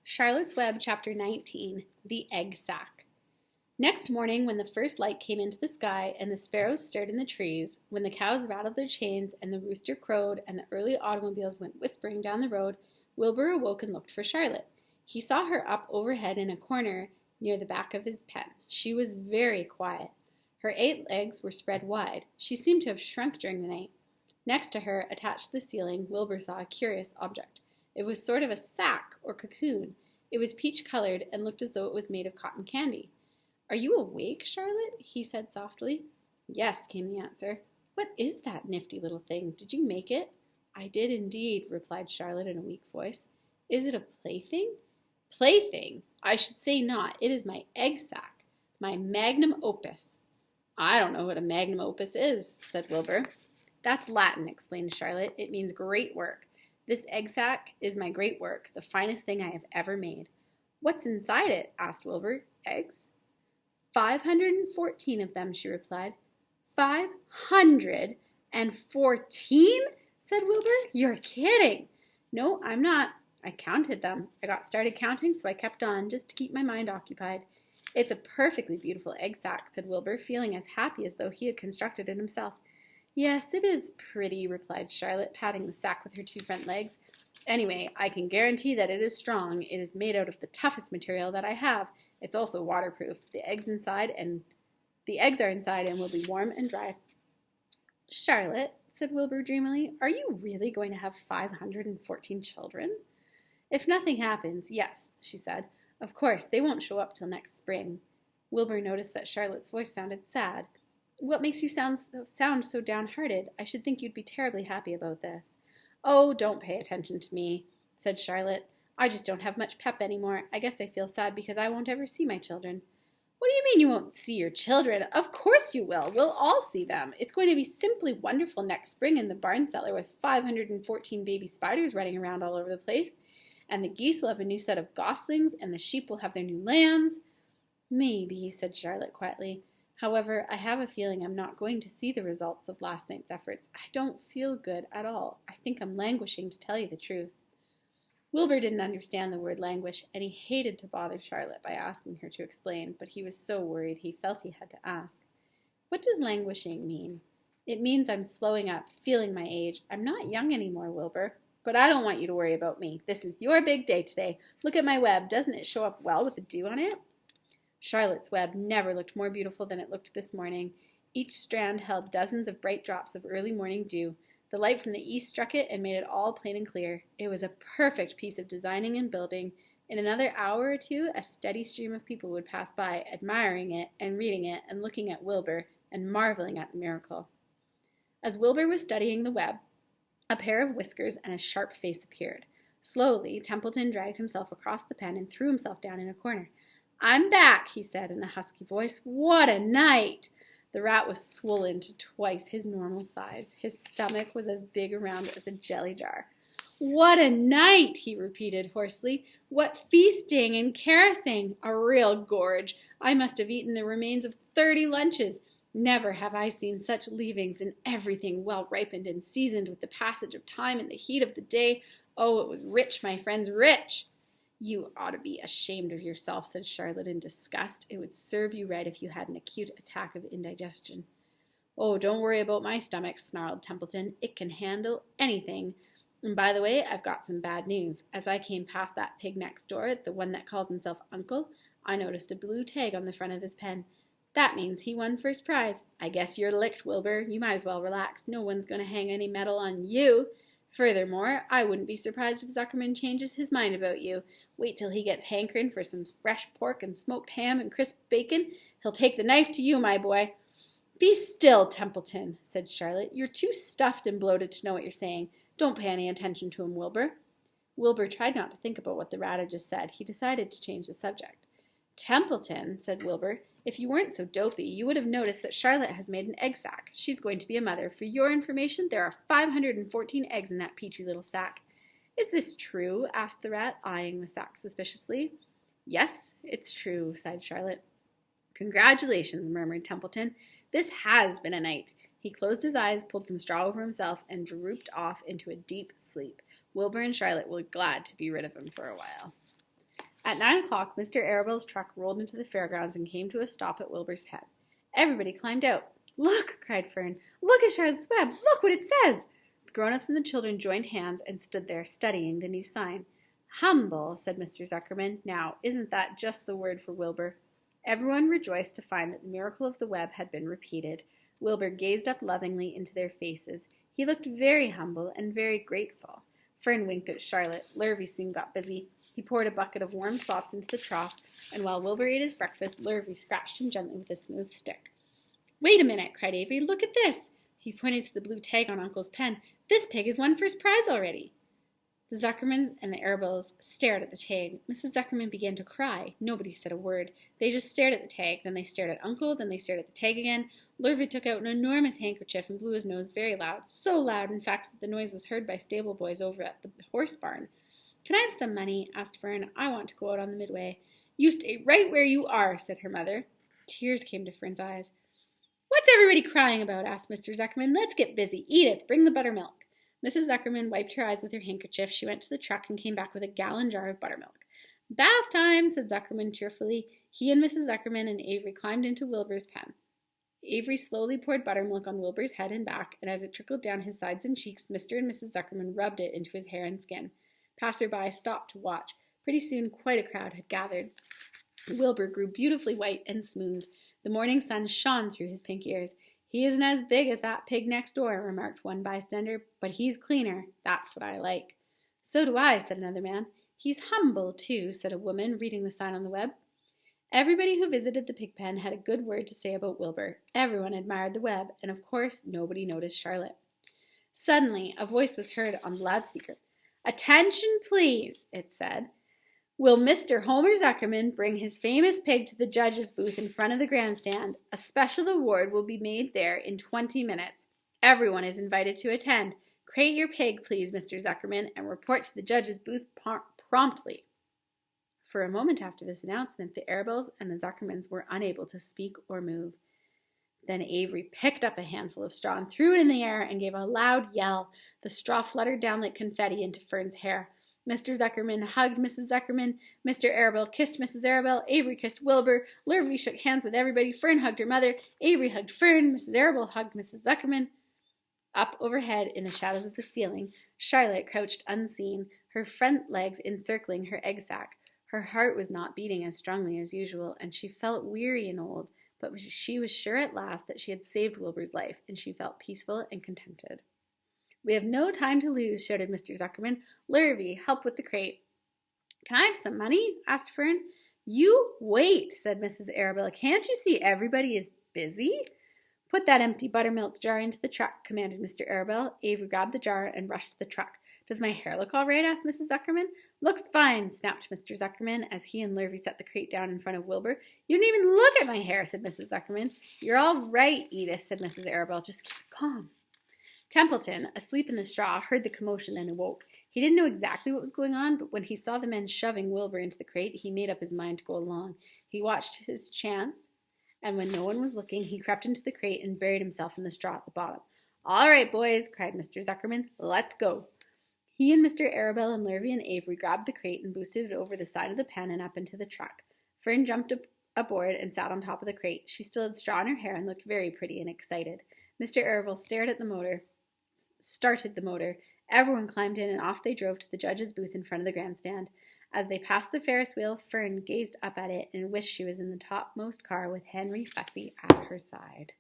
Charlotte's Web, Chapter 19, The Egg Sack. Next morning, when the first light came into the sky and the sparrows stirred in the trees, when the cows rattled their chains and the rooster crowed and the early automobiles went whispering down the road, Wilbur awoke and looked for Charlotte. He saw her up overhead in a corner near the back of his pen. She was very quiet. Her 8 legs were spread wide. She seemed to have shrunk during the night. Next to her, attached to the ceiling, Wilbur saw a curious object. It was sort of a sack or cocoon. It was peach-colored and looked as though it was made of cotton candy. "Are you awake, Charlotte?" he said softly. "Yes," came the answer. "What is that nifty little thing? Did you make it?" "I did indeed," replied Charlotte in a weak voice. "Is it a plaything?" "Plaything? I should say not. It is my egg sack, my magnum opus." "I don't know what a magnum opus is," said Wilbur. "That's Latin," explained Charlotte. "It means great work. This egg sack is my great work, the finest thing I have ever made." "What's inside it?" asked Wilbur. "Eggs?" 514 of them," she replied. 514? said Wilbur. "You're kidding." "No, I'm not. I counted them. I got started counting, so I kept on, just to keep my mind occupied." "It's a perfectly beautiful egg sack," said Wilbur, feeling as happy as though he had constructed it himself. "Yes, it is pretty," replied Charlotte, patting the sack with her 2 front legs. "Anyway, I can guarantee that it is strong. It is made out of the toughest material that I have. It's also waterproof. The eggs are inside and will be warm and dry." "Charlotte," said Wilbur dreamily, "are you really going to have 514 children?" "If nothing happens, yes," she said. "Of course, they won't show up till next spring." Wilbur noticed that Charlotte's voice sounded sad. "What makes you sound so downhearted? I should think you'd be terribly happy about this." "Oh, don't pay attention to me," said Charlotte. "I just don't have much pep anymore. I guess I feel sad because I won't ever see my children." "What do you mean you won't see your children? Of course you will. We'll all see them. It's going to be simply wonderful next spring in the barn cellar with 514 baby spiders running around all over the place. And the geese will have a new set of goslings, and the sheep will have their new lambs." "Maybe," said Charlotte quietly. "However, I have a feeling I'm not going to see the results of last night's efforts. I don't feel good at all. I think I'm languishing, to tell you the truth." Wilbur didn't understand the word languish, and he hated to bother Charlotte by asking her to explain, but he was so worried he felt he had to ask. "What does languishing mean?" "It means I'm slowing up, feeling my age. I'm not young anymore, Wilbur. But I don't want you to worry about me. This is your big day today. Look at my web. Doesn't it show up well with the dew on it?" Charlotte's web never looked more beautiful than it looked this morning. Each strand held dozens of bright drops of early morning dew. The light from the east struck it and made it all plain and clear. It was a perfect piece of designing and building. In another hour or two, a steady stream of people would pass by, admiring it and reading it and looking at Wilbur and marveling at the miracle. As Wilbur was studying the web, a pair of whiskers and a sharp face appeared. Slowly, Templeton dragged himself across the pen and threw himself down in a corner. "I'm back," he said in a husky voice. "What a night!" The rat was swollen to twice his normal size. His stomach was as big around as a jelly jar. "What a night!" he repeated hoarsely. "What feasting and caressing! A real gorge! I must have eaten the remains of 30 lunches. Never have I seen such leavings, and everything well ripened and seasoned with the passage of time and the heat of the day. Oh, it was rich, my friends, rich!" "You ought to be ashamed of yourself," said Charlotte in disgust. "It would serve you right if you had an acute attack of indigestion." "Oh, don't worry about my stomach," snarled Templeton. "It can handle anything. And by the way, I've got some bad news. As I came past that pig next door, the one that calls himself Uncle, I noticed a blue tag on the front of his pen. That means he won first prize. I guess you're licked, Wilbur. You might as well relax. No one's going to hang any medal on you. Furthermore, I wouldn't be surprised if Zuckerman changes his mind about you. Wait till he gets hankering for some fresh pork and smoked ham and crisp bacon. He'll take the knife to you, my boy." "Be still, Templeton," said Charlotte. "You're too stuffed and bloated to know what you're saying. Don't pay any attention to him, Wilbur." Wilbur tried not to think about what the rat had just said. He decided to change the subject. "Templeton," said Wilbur, "if you weren't so dopey, you would have noticed that Charlotte has made an egg sack. She's going to be a mother. For your information, there are 514 eggs in that peachy little sack." "Is this true?" asked the rat, eyeing the sack suspiciously. "Yes, it's true," sighed Charlotte. "Congratulations," murmured Templeton. "This has been a night." He closed his eyes, pulled some straw over himself, and drooped off into a deep sleep. Wilbur and Charlotte were glad to be rid of him for a while. At 9 o'clock, Mr. Arabelle's truck rolled into the fairgrounds and came to a stop at Wilbur's pen. Everybody climbed out. "Look!" cried Fern. "Look at Charlotte's Web! Look what it says!" The grown-ups and the children joined hands and stood there studying the new sign. "Humble," said Mr. Zuckerman. "Now, isn't that just the word for Wilbur?" Everyone rejoiced to find that the miracle of the web had been repeated. Wilbur gazed up lovingly into their faces. He looked very humble and very grateful. Fern winked at Charlotte. Lurvy soon got busy. He poured a bucket of warm slops into the trough, and while Wilbur ate his breakfast, Lurvy scratched him gently with a smooth stick. "Wait a minute," cried Avery. "Look at this." He pointed to the blue tag on Uncle's pen. "This pig has won first prize already." The Zuckermans and the Arabelles stared at the tag. Mrs. Zuckerman began to cry. Nobody said a word. They just stared at the tag. Then they stared at Uncle. Then they stared at the tag again. Lurvy took out an enormous handkerchief and blew his nose very loud. So loud, in fact, that the noise was heard by stable boys over at the horse barn. "Can I have some money?" asked Fern. "I want to go out on the midway." "You stay right where you are," said her mother. Tears came to Fern's eyes. "What's everybody crying about?" asked Mr. Zuckerman. "Let's get busy. Edith, bring the buttermilk." Mrs. Zuckerman wiped her eyes with her handkerchief. She went to the truck and came back with a gallon jar of buttermilk. "Bath time," said Zuckerman cheerfully. He and Mrs. Zuckerman and Avery climbed into Wilbur's pen. Avery slowly poured buttermilk on Wilbur's head and back, and as it trickled down his sides and cheeks, Mr. and Mrs. Zuckerman rubbed it into his hair and skin. Passer-by stopped to watch. Pretty soon quite a crowd had gathered. Wilbur grew beautifully white and smooth. The morning sun shone through his pink ears. "He isn't as big as that pig next door," remarked one bystander, "but he's cleaner. That's what I like." "So do I," said another man. "He's humble, too," said a woman, reading the sign on the web. Everybody who visited the pig pen had a good word to say about Wilbur. Everyone admired the web, and of course nobody noticed Charlotte. Suddenly, a voice was heard on the loudspeaker. "Attention, please," it said. "Will Mr. Homer Zuckerman bring his famous pig to the judge's booth in front of the grandstand? A special award will be made there in 20 minutes. Everyone is invited to attend. Crate your pig, please, Mr. Zuckerman, and report to the judge's booth promptly." For a moment after this announcement, the Arabelles and the Zuckermans were unable to speak or move. Then Avery picked up a handful of straw and threw it in the air and gave a loud yell. The straw fluttered down like confetti into Fern's hair. Mr. Zuckerman hugged Mrs. Zuckerman. Mr. Arabelle kissed Mrs. Arabelle. Avery kissed Wilbur. Lurvy shook hands with everybody. Fern hugged her mother. Avery hugged Fern. Mrs. Arabelle hugged Mrs. Zuckerman. Up overhead, in the shadows of the ceiling, Charlotte crouched unseen, her front legs encircling her egg sac. Her heart was not beating as strongly as usual, and she felt weary and old, but she was sure at last that she had saved Wilbur's life, and she felt peaceful and contented. "We have no time to lose," shouted Mr. Zuckerman. "Lurvy, help with the crate." "Can I have some money?" asked Fern. "You wait," said Mrs. Arabelle. "Can't you see everybody is busy?" "Put that empty buttermilk jar into the truck," commanded Mr. Arabelle. Avery grabbed the jar and rushed to the truck. "Does my hair look all right?" asked Mrs. Zuckerman. "Looks fine," snapped Mr. Zuckerman as he and Lurvy set the crate down in front of Wilbur. "You didn't even look at my hair," said Mrs. Zuckerman. "You're all right, Edith," said Mrs. Arabelle. "Just keep calm." Templeton, asleep in the straw, heard the commotion and awoke. He didn't know exactly what was going on, but when he saw the men shoving Wilbur into the crate, he made up his mind to go along. He watched his chance, and when no one was looking, he crept into the crate and buried himself in the straw at the bottom. "All right, boys," cried Mr. Zuckerman. "Let's go." He and Mr. Arabelle and Lurvy and Avery grabbed the crate and boosted it over the side of the pen and up into the truck. Fern jumped aboard and sat on top of the crate. She still had straw in her hair and looked very pretty and excited. Mr. Arabelle started the motor. Everyone climbed in and off they drove to the judge's booth in front of the grandstand. As they passed the Ferris wheel, Fern gazed up at it and wished she was in the topmost car with Henry Fussy at her side.